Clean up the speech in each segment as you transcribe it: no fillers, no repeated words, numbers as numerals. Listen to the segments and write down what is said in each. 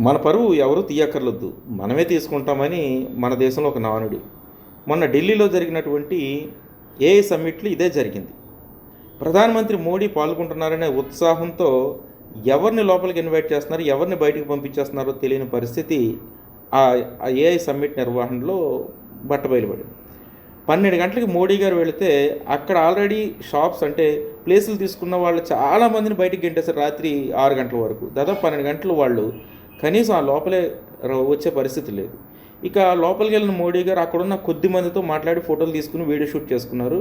మన పరువు ఎవరు తీయక్కర్లొద్దు, మనమే తీసుకుంటామని మన దేశంలో ఒక నానుడి. మొన్న ఢిల్లీలో జరిగినటువంటి ఏఐ సమ్మిట్లు ఇదే జరిగింది. ప్రధానమంత్రి మోడీ పాల్గొంటున్నారనే ఉత్సాహంతో ఎవరిని లోపలికి ఇన్వైట్ చేస్తున్నారు, ఎవరిని బయటికి పంపించేస్తున్నారో తెలియని పరిస్థితి ఆ ఏఐ సమ్మిట్ నిర్వహణలో బట్టబయలుపడింది. 12 గంటలకి మోడీ గారు వెళితే అక్కడ ఆల్రెడీ షాప్స్ అంటే ప్లేసులు తీసుకున్న వాళ్ళు చాలామందిని బయటికి గెంటేశారు. రాత్రి 6 గంటల వరకు, దాదాపు 12 గంటలు వాళ్ళు కనీసం ఆ లోపలే వచ్చే పరిస్థితి లేదు. ఇక లోపలికి వెళ్ళిన మోడీ గారు అక్కడున్న కొద్ది మందితో మాట్లాడి ఫోటోలు తీసుకుని వీడియో షూట్ చేసుకున్నారు.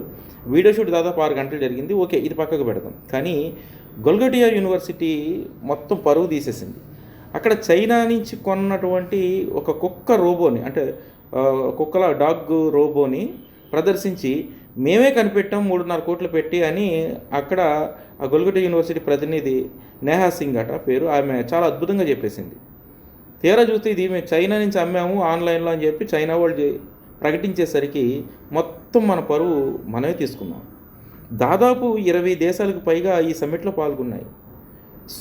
వీడియో షూట్ దాదాపు 6 గంటలు జరిగింది. ఓకే, ఇది పక్కకు పెడదాం. కానీ గొల్గటియా యూనివర్సిటీ మొత్తం పరువు తీసేసింది. అక్కడ చైనా నుంచి కొన్నటువంటి ఒక కుక్క రోబోని, అంటే కుక్కల డాగ్ రోబోని ప్రదర్శించి మేమే కనిపెట్టాం 3.5 కోట్లు పెట్టి అని అక్కడ ఆ గొల్గటి యూనివర్సిటీ ప్రతినిధి నేహా సింగ్ అట పేరు, ఆమె చాలా అద్భుతంగా చెప్పేసింది. తీరా చూస్తే ఇది మేము చైనా నుంచి అమ్మాము ఆన్లైన్లో అని చెప్పి చైనా వాళ్ళు ప్రకటించేసరికి మొత్తం మన పరువు మనమే తీసుకున్నాం. దాదాపు 20 దేశాలకు పైగా ఈ సమ్మిట్లో పాల్గొన్నాయి.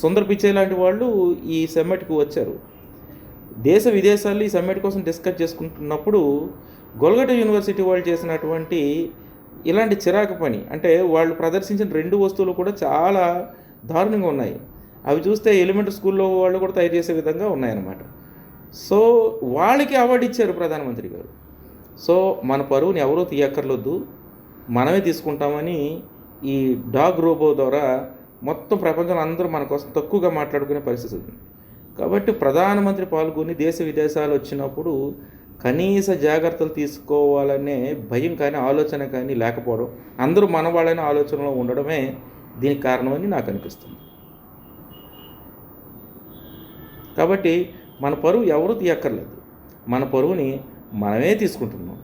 సుందర్ పిచ్చై లాంటి వాళ్ళు ఈ సమ్మిట్కి వచ్చారు. దేశ విదేశాల్లో ఈ సమ్మిట్ కోసం డిస్కస్ చేసుకుంటున్నప్పుడు గొల్గట యూనివర్సిటీ వాళ్ళు చేసినటువంటి ఇలాంటి చిరాకు పని, అంటే వాళ్ళు ప్రదర్శించిన 2 వస్తువులు కూడా చాలా దారుణంగా ఉన్నాయి. అవి చూస్తే ఎలిమెంటరీ స్కూల్లో వాళ్ళు కూడా తయారు చేసే విధంగా ఉన్నాయన్నమాట. సో వాళ్ళకి అవార్డు ఇచ్చారు ప్రధానమంత్రి గారు. సో మన పరువుని ఎవరూ తీయక్కర్లొద్దు, మనమే తీసుకుంటామని ఈ డాగ్ రోబో ద్వారా మొత్తం ప్రపంచంలో అందరూ మన కోసం తక్కువగా మాట్లాడుకునే పరిస్థితి ఉంది. కాబట్టి ప్రధానమంత్రి పాల్గొని దేశ విదేశాలు వచ్చినప్పుడు కనీస జాగ్రత్తలు తీసుకోవాలనే భయం కానీ ఆలోచన కానీ లేకపోవడం, అందరూ మన వాళ్ళైన ఆలోచనలో ఉండడమే దీనికి కారణమని నాకు అనిపిస్తుంది. కాబట్టి మన పరువు ఎవరూ తీయక్కర్లేదు, మన పరువుని మనమే తీసుకుంటున్నాం.